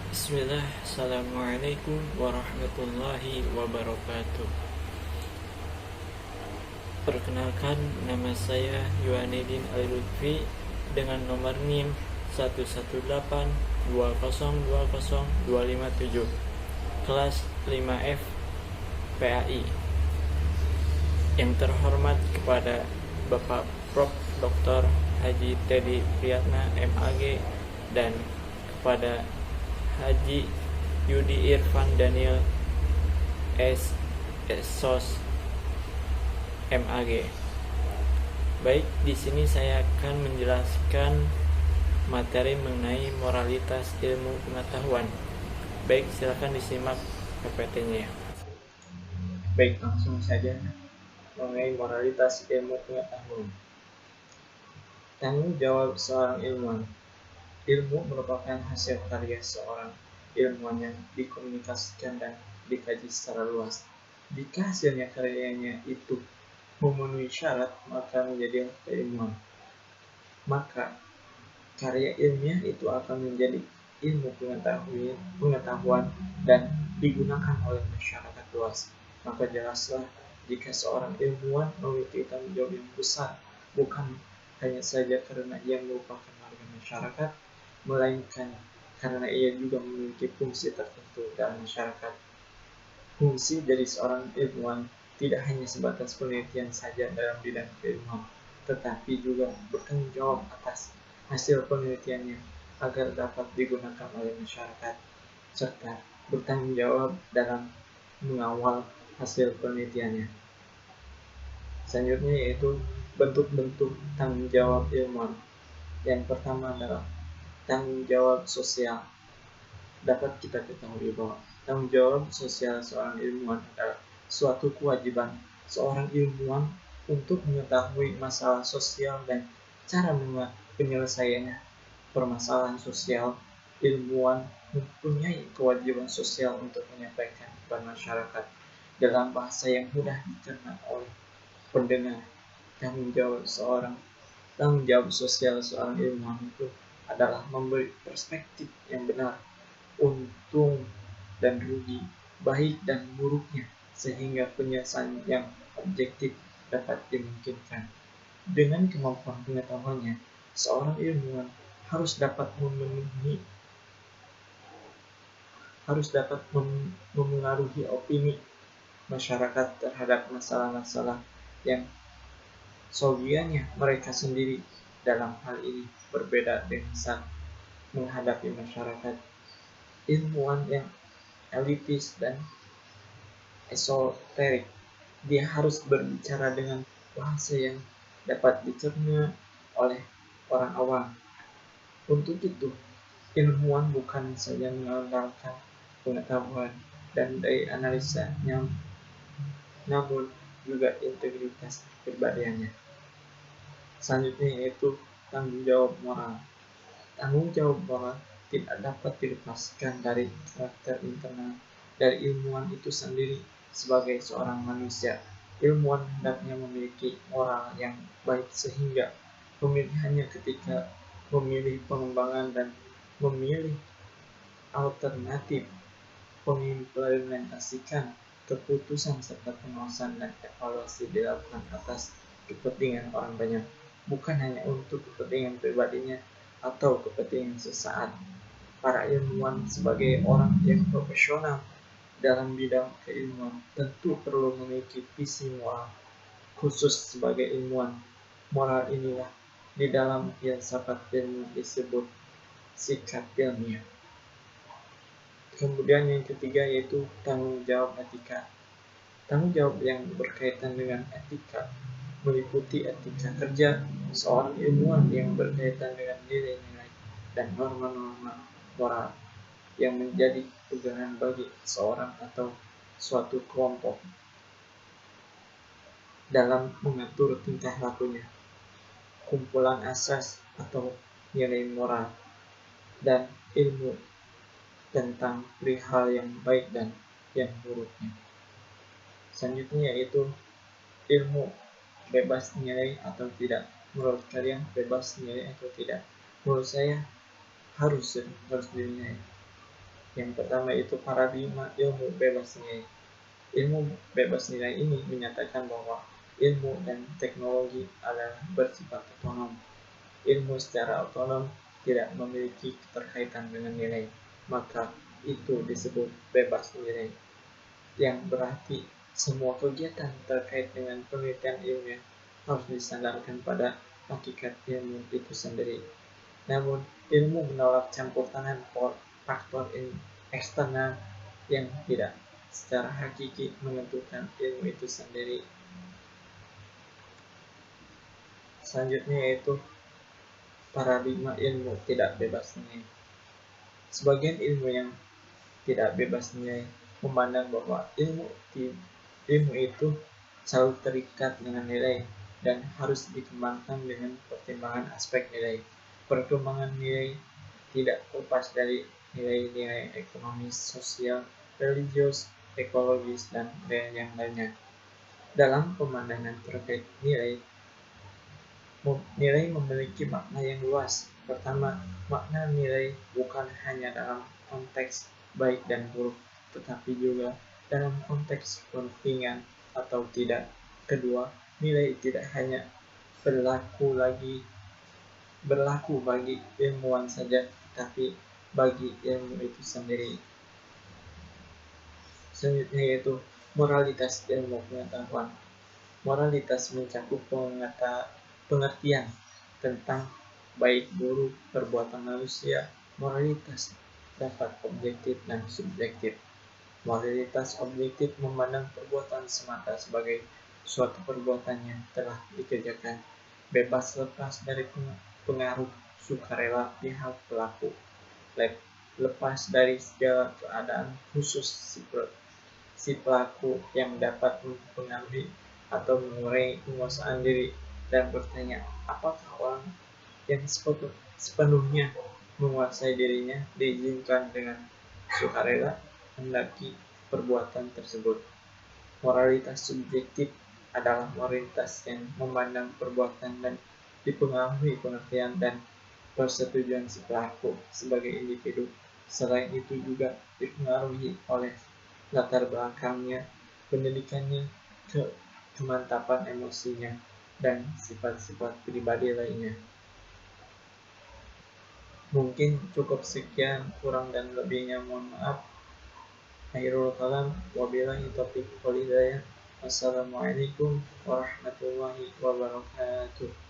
Bismillah, Assalamualaikum warahmatullahi wabarakatuh. Perkenalkan, nama saya Yuanidin Al-Lutfi dengan nomor NIM 1182020257, kelas 5F PAI. Yang terhormat kepada Bapak Prof. Dr. Haji Teddy Priyatna MAG dan kepada Haji Yudi Irfan Daniel SSOS MAG. Baik, di sini saya akan menjelaskan materi mengenai moralitas ilmu pengetahuan. Baik, silakan disimak PPT-nya. Baik, langsung saja mengenai moralitas ilmu pengetahuan. Tanggung jawab seorang ilmuwan. Ilmu merupakan hasil karya seorang ilmuwan yang dikomunikasikan dan dikaji secara luas. Jika hasilnya karyanya itu memenuhi syarat, maka menjadi keilmuan. Maka karya ilmiah itu akan menjadi ilmu pengetahuan dan digunakan oleh masyarakat luas. Maka jelaslah jika seorang ilmuwan memiliki tanggung jawab yang besar, bukan hanya saja karena ia merupakan warga masyarakat, melainkan karena ia juga memiliki fungsi tertentu dalam masyarakat. Fungsi dari seorang ilmuwan tidak hanya sebatas penelitian saja dalam bidang keilmuan, tetapi juga bertanggung jawab atas hasil penelitiannya agar dapat digunakan oleh masyarakat, serta bertanggung jawab dalam mengawal hasil penelitiannya. Selanjutnya yaitu bentuk-bentuk tanggung jawab ilmuwan. Yang pertama adalah tanggung jawab sosial. Dapat kita ketahui bahwa tanggung jawab sosial seorang ilmuwan adalah suatu kewajiban seorang ilmuwan untuk mengetahui masalah sosial dan cara penyelesaiannya. Permasalahan sosial, ilmuwan mempunyai kewajiban sosial untuk menyampaikan kepada masyarakat dalam bahasa yang mudah dicerna oleh pendengar. Tanggung jawab sosial seorang ilmuwan itu adalah memberi perspektif yang benar, untung dan rugi, baik dan buruknya, sehingga penyelesaian yang objektif dapat dimungkinkan. Dengan kemampuan pengetahuannya, seorang ilmuwan harus dapat memengaruhi opini masyarakat terhadap masalah-masalah yang solusinya mereka sendiri dalam hal ini berbeda dengan saat menghadapi masyarakat. Ilmuwan yang elitis dan esoterik, dia harus berbicara dengan bahasa yang dapat dicerna oleh orang awam. Untuk itu, ilmuwan bukan saja mengandalkan pengetahuan dan daya analisanya, namun juga integritas kepribadiannya. Selanjutnya yaitu tanggung jawab moral. Tanggung jawab moral tidak dapat dilepaskan dari karakter internal dari ilmuwan itu sendiri sebagai seorang manusia. Ilmuwan hendaknya memiliki moral yang baik sehingga pemilihannya ketika memilih pengembangan dan memilih alternatif mengimplementasikan keputusan serta pengawasan dan evaluasi dilakukan atas kepentingan orang banyak, bukan hanya untuk kepentingan pribadinya atau kepentingan sesaat. Para ilmuwan sebagai orang yang profesional dalam bidang keilmuan tentu perlu memiliki visi moral khusus sebagai ilmuwan. Moral inilah di dalam filsafat ilmu disebut sikap ilmiah. Kemudian yang ketiga yaitu tanggung jawab etika. Tanggung jawab yang berkaitan dengan etika meliputi etika kerja seorang ilmuwan yang berkaitan dengan nilai-nilai dan norma-norma moral yang menjadi pegangan bagi seorang atau suatu kelompok dalam mengatur tingkah lakunya, kumpulan asas atau nilai moral, dan ilmu tentang perihal yang baik dan yang buruknya. Selanjutnya yaitu ilmu bebas nilai atau tidak. Menurut kalian bebas nilai atau tidak? Menurut saya harus dinilai. Yang pertama itu paradigma ilmu bebas nilai. Ilmu bebas nilai ini menyatakan bahwa ilmu dan teknologi adalah bersifat otonom. Ilmu secara otonom tidak memiliki keterkaitan dengan nilai, maka itu disebut bebas nilai, yang berarti semua kegiatan terkait dengan penelitian ilmiah harus disandarkan pada hakikat ilmu itu sendiri. Namun, ilmu menolak campur tangan faktor eksternal yang tidak secara hakiki menentukan ilmu itu sendiri. Selanjutnya yaitu paradigma ilmu tidak bebas nilai. Sebagian ilmu yang tidak bebas nilai memandang bahwa ilmu itu selalu terikat dengan nilai dan harus dikembangkan dengan pertimbangan aspek nilai. Perkembangan nilai tidak lepas dari nilai-nilai ekonomis, sosial, religius, ekologis, dan yang lainnya. Dalam pemandangan terkait nilai, nilai memiliki makna yang luas. Pertama, makna nilai bukan hanya dalam konteks baik dan buruk, tetapi juga dalam konteks kepentingan atau tidak. Kedua, nilai tidak hanya berlaku bagi ilmuwan saja, tetapi bagi ilmu itu sendiri. Selanjutnya yaitu moralitas ilmu pengetahuan. Moralitas mencakup pengertian tentang baik buruk perbuatan manusia. Moralitas dapat objektif dan subjektif. Moralitas objektif memandang perbuatan semata sebagai suatu perbuatan yang telah dikerjakan, bebas lepas dari pengaruh sukarela pihak pelaku, lepas dari segala keadaan khusus si pelaku yang dapat mempengaruhi atau mengurangi penguasaan diri, dan bertanya apakah orang yang sepenuhnya menguasai dirinya diizinkan dengan sukarela hendaki perbuatan tersebut. Moralitas subjektif adalah moralitas yang memandang perbuatan dan dipengaruhi pengertian dan persetujuan si pelaku sebagai individu. Selain itu juga dipengaruhi oleh latar belakangnya, pendidikannya, kemantapan emosinya, dan sifat-sifat pribadi lainnya. Mungkin cukup sekian, kurang dan lebihnya mohon maaf. Akhirul kalam, wabillahi taufiq wal hidayah. Wassalamualaikum warahmatullahi wabarakatuh.